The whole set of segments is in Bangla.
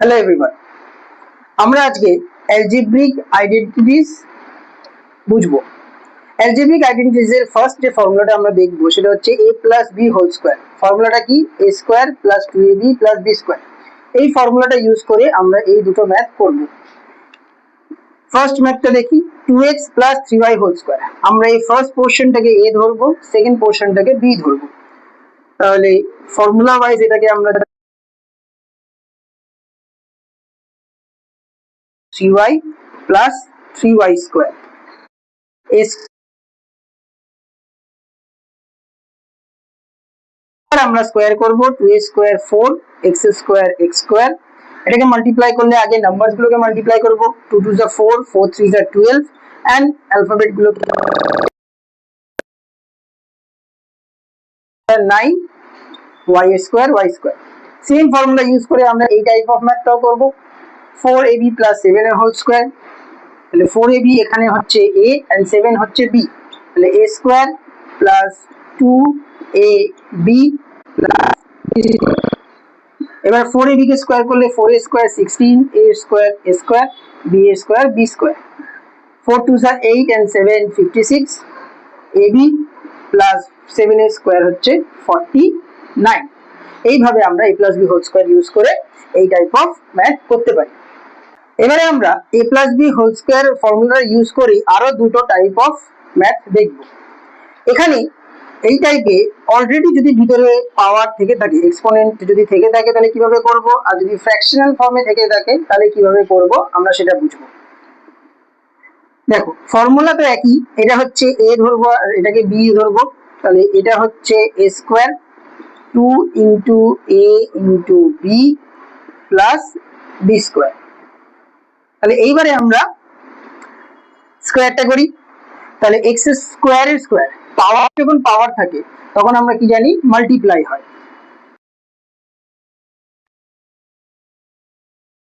হ্যালো এভরিওয়ান, আমরা আজকে অ্যালজেব্রিক আইডেন্টিটিস বুঝবো। অ্যালজেব্রিক আইডেন্টিটিস এর ফার্স্ট যে ফর্মুলাটা আমরা দেখবো সেটা হচ্ছে a plus b whole square. ফর্মুলাটা কি? a square plus 2ab plus b square. এই ফর্মুলাটা ইউজ করে আমরা এই দুটো ম্যাথ করব। ফার্স্ট ম্যাথটা দেখি, 2x plus 3y whole square. আমরা এই ফার্স্ট পোর্শনটাকে a ধরবো, সেকেন্ড পোর্শনটাকে b ধরবো। তাহলে ফর্মুলা ওয়াইজ এটাকে আমরা 3y প্লাস 3y স্কোয়ার আমরা স্কোয়ার করব, 2a square 4 x square x square. এটাকে মাল্টিপ্লাই করলে আগে নাম্বারস গুলোকে মাল্টিপ্লাই করব, 2 2 যা 4, 4 3 যা 12 এন্ড অ্যালফাবেট গুলো 9 y square y square. Same formula use করে আমরা এই টাইপ অফ ম্যাথটাও করব, 4ab প্লাস 7 এর হোল স্কোয়ার। তাহলে 4ab এখানে হচ্ছে a এন্ড 7 হচ্ছে b, তাহলে a square plus 2ab plus এবার 4ab কে স্কোয়ার করলে 4a square 16, a square a square, b a square b square. 4 2 যা 8 এন্ড 7 56, ab প্লাস 7 এর স্কোয়ার হচ্ছে 49। এইভাবে আমরা a plus b whole square use করে এই টাইপ অফ ম্যাথ করতে পারি। এবারে আমরা a plus b whole square formula use করে আরো দুটো টাইপ অফ ম্যাথ দেখব। এখানে এই টাইপে অলরেডি যদি ভিতরে পাওয়ার থেকে থাকে, এক্সপোনেন্ট যদি থেকে থাকে তাহলে কিভাবে করব, আর যদি ফ্র্যাকশনাল ফর্মে থেকে থাকে তাহলে কিভাবে করব আমরা সেটা বুঝবো। দেখো ফর্মুলা তো একই, এটা হচ্ছে a ধরবো আর এটাকে b ধরবো। তাহলে এটা হচ্ছে a square 2 into a into b plus b square. তাহলে এইবারে আমরা স্কোয়ারটা করি। তাহলে এক্স স্কোয়ারের স্কোয়ার, পাওয়ার যখন পাওয়ার থাকে তখন আমরা কি জানি, মাল্টিপ্লাই হয়,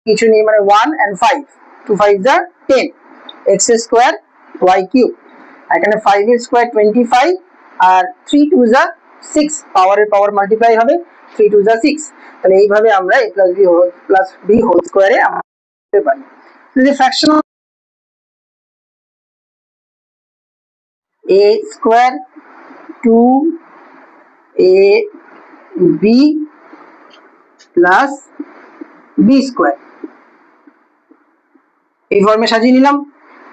কিছু নেই মানে 1 and 5, 2 5 যা 10, এক্স স্কোয়ার ওয়াই কিউব। এখানে 5 এর স্কোয়ার 25 আর 3 2 যা 6, পাওয়ারের পাওয়ার মাল্টিপ্লাই হবে, 3 2 যা 6। তাহলে এইভাবে আমরা a প্লাস b হোল স্কোয়ারে আমরা করতে পারি। যদি fractional a square 2ab plus b square এই ফর্মে সাজিয়ে নিলাম।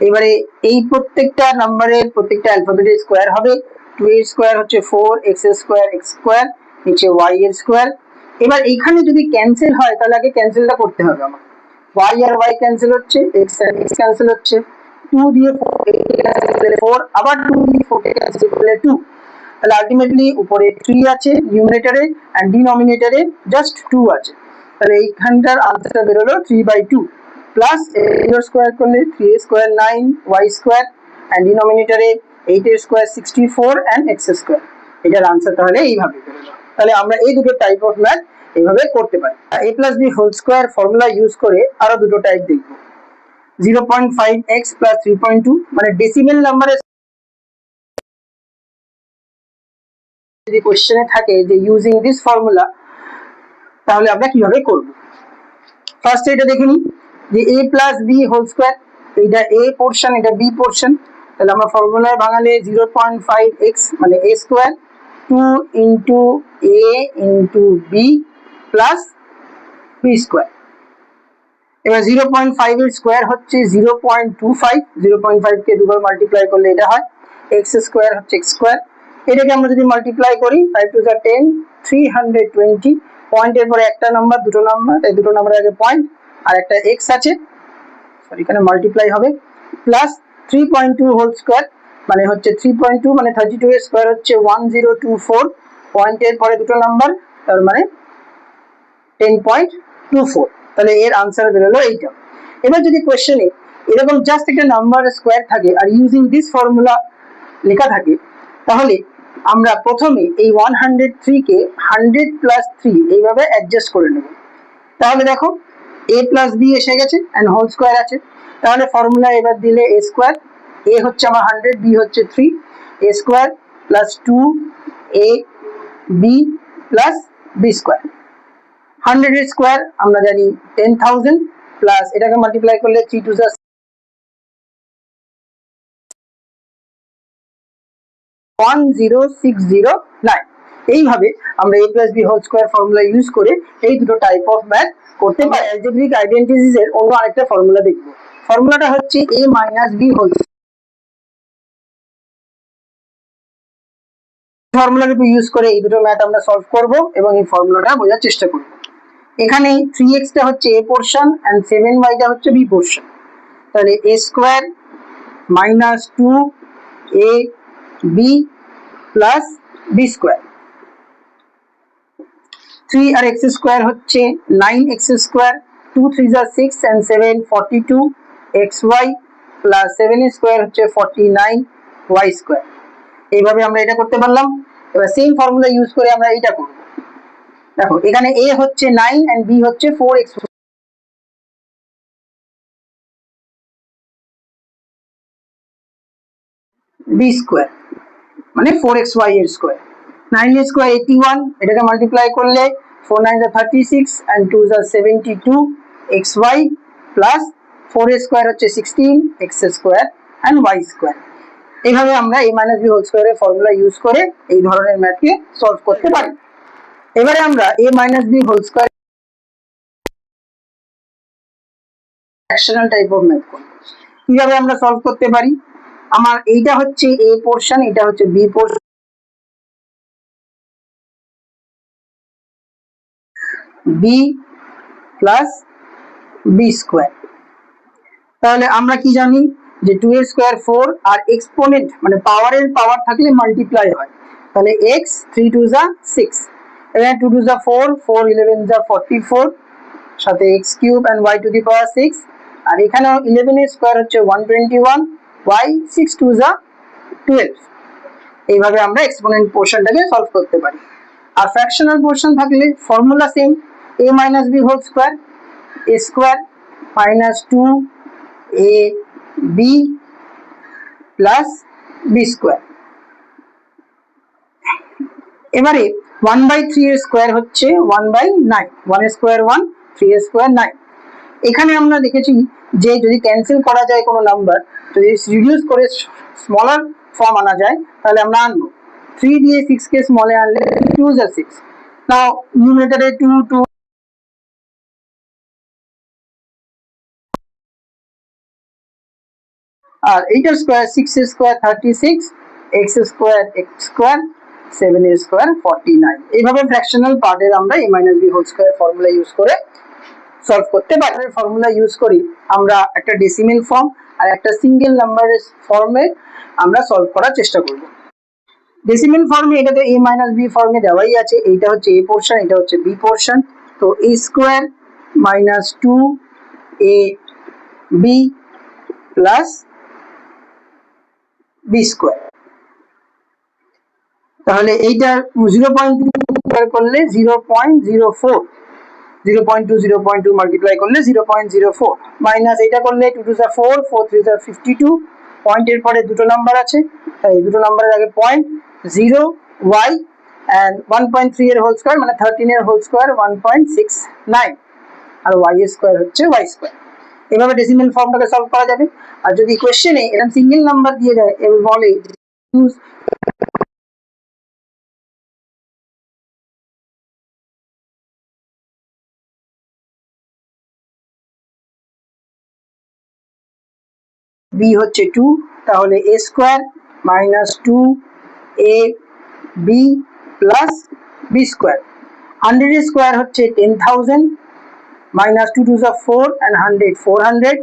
এবারে এই প্রত্যেকটা নাম্বারের প্রত্যেকটা অ্যালফাবেটের স্কোয়ার হবে। 2 এর স্কোয়ার হচ্ছে 4, x স্কোয়ার x স্কোয়ার, নিচে y এর স্কোয়ার। এবার এইখানে যদি ক্যান্সেল হয় তাহলে আগে ক্যান্সেলটা করতে হবে আমার। y আর y ক্যান্সেল হচ্ছে, x আর x ক্যান্সেল হচ্ছে, 2 দিয়ে 4, আবার 2 দিয়ে 4 কে ক্যান্সেল করলে 2। তাহলে আলটিমেটলি উপরে 3 আছে নিউমারেটরে এন্ড ডিনোমিনেটরে জাস্ট 2 আছে। তাহলে এইখানটার আনসারটা বের হলো 3/2 প্লাস এর স্কোয়ার করলে 3a square 9 y square and ডিনোমিনেটরে 8 এর স্কোয়ার 64 এন্ড x স্কোয়ার। এটার আনসার তাহলে এইভাবে বের হলো। তাহলে আমরা এই দুটো টাইপ অফ ম্যাথ এইভাবে করতে পারি। a plus b whole square formula use করে আরো দুটো টাইপ দেখব। 0.5x প্লাস 3.2, মানে ডেসিমেল নাম্বারে যদি কোশ্চেনে থাকে যে ইউজিং দিস ফর্মুলা তাহলে আমরা কিভাবে করব। ফার্স্ট এটা দেখে নিই যে a plus b whole square, এইটা a পোর্শন এটা b পোর্শন। তাহলে আমরা ফর্মুলায় ভাঙালে 0.5x মানে a square 2 into a into b plus b square. এবার 0.5 এর স্কোয়ার হচ্ছে 0.25, 0.5 কে দুবার মাল্টিপ্লাই করলে এটা হয় x স্কোয়ার হচ্ছে x স্কোয়ার। এটাকে আমরা যদি মাল্টিপ্লাই করি 5 2 10, 320, পয়েন্টের পরে একটা নাম্বার দুটো নাম্বার, এই দুটো নাম্বারের আগে পয়েন্ট আর একটা x আছে, সরি এখানে মাল্টিপ্লাই হবে, প্লাস 3.2 হোল স্কোয়ার মানে হচ্ছে 3.2 মানে 32 এর স্কোয়ার হচ্ছে 1024, পয়েন্টের পরে দুটো নাম্বার তার মানে 10.24। তাহলে এর আনসার বের হলো এইটা। এবার যদি কোশ্চেনে এরকম জাস্ট একটা নাম্বার স্কোয়ার থাকে আর ইউজিং দিস ফর্মুলা লেখা থাকে তাহলে আমরা প্রথমে এই 103 কে 100 প্লাস 3 এইভাবে অ্যাডজাস্ট করে নেব। তাহলে দেখো a প্লাস b এসে গেছে এন্ড হোল স্কোয়ার আছে। তাহলে ফর্মুলা এবার দিলে a স্কোয়ার, a হচ্ছে আমার 100, b হচ্ছে 3, a square plus 2 a b plus b square. 100 এর স্কোয়ার আমরা জানি 10,000 প্লাস এটাকে মাল্টিপ্লাই করলে 3 2 যা 10609। এইভাবে আমরা a plus b whole square formula use করে এই দুটো টাইপ অফ ম্যাথ করতে পারি। অ্যালজেব্রিক আইডেন্টিটিস এর অন্য আরেকটা ফর্মুলা দেখব। ফর্মুলাটা হচ্ছে a মাইনাস b হোল। ফর্মুলার উপর ইউজ করে এই দুটো ম্যাথ আমরা সলভ করব এবং এই ফর্মুলাটা বোঝার চেষ্টা করব। এখানে 3x টা হচ্ছে a পোরশন এন্ড 7y টা হচ্ছে b পোরশন। তাহলে a square minus 2ab plus b square, 3 আর x স্কয়ার হচ্ছে 9x স্কয়ার, 2 3 যা 6 and 7 42 xy প্লাস 7 এর স্কয়ার হচ্ছে 49y স্কয়ার। এইভাবে আমরা এটা করতে পারলাম। এবার সেম ফর্মুলা ইউজ করে আমরা এটা করব। দেখো এখানে a হচ্ছে 9 and b হচ্ছে 4x, b স্কয়ার মানে 4xy এর স্কয়ার। 9 এর স্কয়ার 81, এটাকে মাল্টিপ্লাই করলে 4 9 যা 36 and 2 যা 72 xy প্লাস 4 এর স্কয়ার হচ্ছে 16 x square and y square. এইভাবে আমরা a মাইনাস b হোল স্কয়ারের ফর্মুলা ইউজ করে এই ধরনের ম্যাথকে সলভ করতে পারি। এবারে আমরা a minus b whole square fractional type of math করব। কিভাবে আমরা সলভ করতে পারি? আমার এইটা হচ্ছে a পোরশন, এটা হচ্ছে b portion, b plus b square. তাহলে আমরা কি জানি যে 2 এর স্কয়ার 4 আর এক্সপোনেন্ট মানে পাওয়ারের পাওয়ার থাকলে মাল্টিপ্লাই হয়। তাহলে x 3 2 যা 6, এখানে 2 2 যা 4, 4 11 যা 44 সাথে x cube and y to the power 6, আর এখানেও 11 এর স্কয়ার হচ্ছে 121, y 6 2 যা 12। এইভাবে আমরা এক্সপোনেন্ট পোরশনটাকে সলভ করতে পারি। আর ফ্র্যাকশনাল পোরশন থাকলে formula same, a minus b whole square, a square minus 2ab plus b square. এবারে 1/3 এর স্কয়ার হচ্ছে 1/9, 1 এর স্কয়ার 1, 3 এর স্কয়ার 9। এখানে আমরা দেখেছি যে যদি ক্যান্সেল করা যায় কোনো নাম্বার, যদি রিডিউস করে স্মলার ফর্ম আনা যায় তাহলে আমরা আনবো। 3 দিয়ে 6 কে স্মলে আনলে 2 যা 6, নাও নিউমারেটরে 2 2 আর এইটার স্কয়ার 6 এর square 36, x square x square 7 এর স্কয়ার 49। এইভাবে ফ্র্যাকশনাল পার্টের আমরা a minus b whole square formula use করে সলভ করতে পারি। ফর্মুলা ইউজ করি আমরা একটা ডেসিমেল ফর্ম আর একটা সিঙ্গেল নাম্বারের ফর্মে আমরা সলভ করার চেষ্টা করব। ডেসিমেল ফর্মে এটাতে a মাইনাস b ফর্মে দেওয়াই আছে, এইটা হচ্ছে a পোরশন, এটা হচ্ছে b পোরশন। তো a square minus 2ab plus b square. তাহলে এইটা 0.2 করলে 0.04, 0.2 0.2 মাল্টিপ্লাই করলে 0.04, মাইনাস এটা করলে 2 2 যা 4, 4 3 যা 52, পয়েন্টের পরে দুটো নাম্বার আছে তাই দুটো নাম্বারের আগে পয়েন্ট, 0 y and 1.3 এর হোল স্কয়ার মানে 13 এর হোল স্কয়ার 1.69 আর y এর স্কয়ার হচ্ছে y স্কয়ার। এভাবে ডেসিমেল ফর্মটাকে সলভ করা যাবে। আর যদি কোশ্চেনে এরকম সিঙ্গেল নাম্বার দিয়ে দেয় এবং বলে ইউজ b হচ্ছে 2, তাহলে a square minus 2ab plus b square. 100 এর স্কয়ার হচ্ছে 10,000 minus 2 2 are 4 and 100 400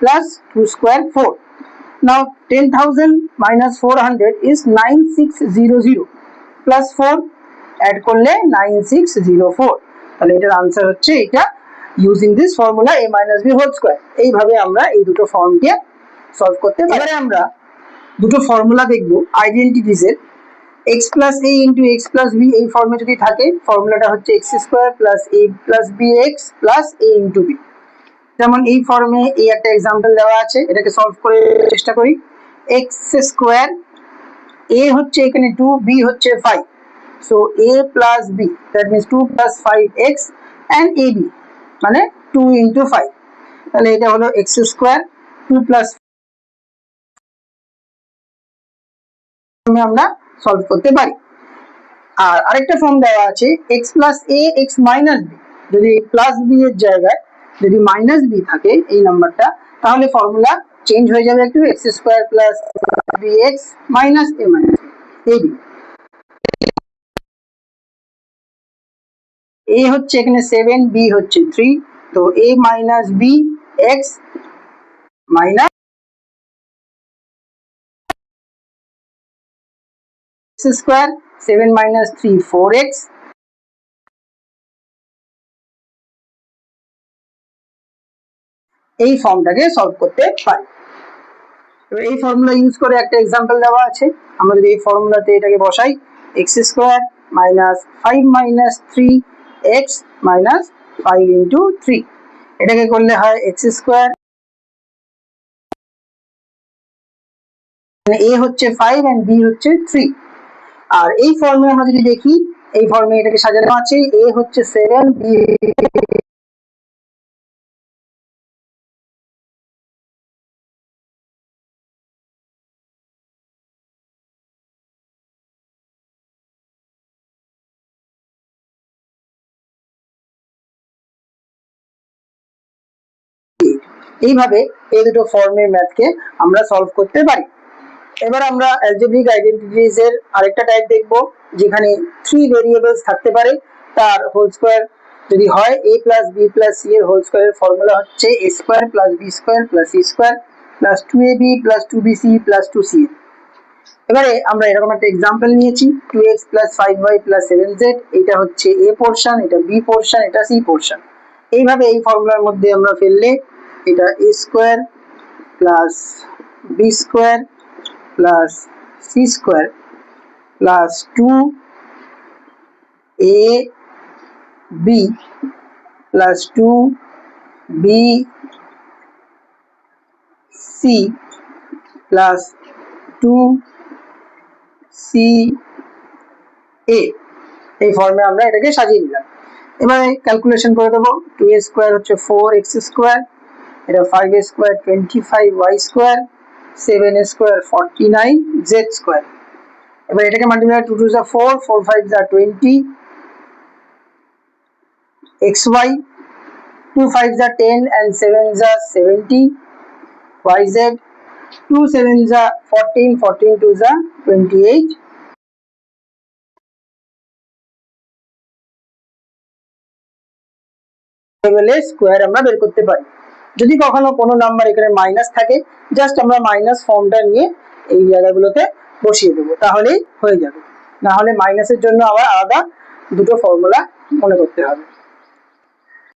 plus 2 square 4. Now 10,000 minus 400 is 9600 plus 4 add করলে 9604। তাহলে এটার आंसर হচ্ছে এটা using this formula a minus b whole square। এইভাবে আমরা এই দুটো ফর্মকে সলভ করতে পারি। এবারে আমরা দুটো ফর্মুলা দেখব আইডেন্টিটিস এর। x plus a into x plus b এই ফর্মে যদি থাকে ফর্মুলাটা হচ্ছে x square plus a plus bx plus a into b। যেমন এই ফর্মে এই একটা एग्जांपल দেওয়া আছে, এটাকে সলভ করে চেষ্টা করি। x স্কয়ার, a হচ্ছে এখানে 2, b হচ্ছে 5, so a plus b that means 2 plus 5x and ab মানে 2 into 5, তাহলে এটা হলো x স্কয়ার 2 প্লাস আমরা সলভ করতে পারি। আর আরেকটা ফর্ম দেওয়া আছে x plus a x minus b, যদি প্লাস b এর জায়গায় যদি মাইনাস b থাকে এই নাম্বারটা, তাহলে ফর্মুলা চেঞ্জ হয়ে যাবে একটু, x square plus bx minus a minus ab। a হচ্ছে এখানে 7, b হচ্ছে 3, তো a minus b x minus square 7 minus 3 4x, এই ফর্মটাকে সলভ করতে পারি। এবার এই ফর্মুলা ইউজ করে একটা এক্সাম্পল দেওয়া আছে, আমরা যদি এই ফর্মুলাতে এটাকে বসাই x square minus 5 minus 3x minus 5 into 3, এটাকে করলে হয় x স্কয়ার, মানে a হচ্ছে 5 and b হচ্ছে 3। আর এই ফর্মে আমরা যদি দেখি, এই ফর্মে এটাকে সাজানো আছে, a হচ্ছে 7, b এইভাবে এই দুটো ফর্মের ম্যাথকে আমরা সলভ করতে পারি। এবার আমরা অ্যালজেব্রিক আইডেন্টিটিজ এর আরেকটা টাইপ দেখব, যেখানে 3 ভেরিয়েবলস থাকতে পারে, তার হোল স্কয়ার যদি হয় a plus b plus c এর হোল স্কয়ারের ফর্মুলা হচ্ছে a square plus b square plus c square plus 2ab plus 2bc plus 2c। এবারে আমরা এরকম একটা এক্সাম্পল নিয়েছি 2x plus 5y plus 7z, এটা হচ্ছে a পোরশন, এটা b পোরশন, এটা c পোরশন। এইভাবে এই ফর্মুলার মধ্যে আমরা ফেললে এটা a square plus b square plus c square plus 2ab plus 2bc plus 2ca, এই ফর্মে আমরা এটাকে সাজিয়ে নিলাম। এবারে ক্যালকুলেশন করে দেবো, 2a স্কয়ার হচ্ছে 4x স্কয়ার, এটা 5a square 25y square, 7a square 49z square. এবার এটাকে মাল্টিপ্লাই 2 2 4 4 5 20 xy, 2 5 10 and 7 70 yz, 2 7 14 14 2 28 ভেরিয়েবলের স্কয়ার আমরা বের করতে পারি। যদি কখনো কোনো নাম্বার এখানে মাইনাস থাকে, জাস্ট আমরা মাইনাস ফর্মটা নিয়ে এই জায়গাগুলোতে বসিয়ে দেবো, তাহলেই হয়ে যাবে। না হলে মাইনাসের জন্য আবার আলাদা দুটো ফর্মুলা মনে করতে হবে।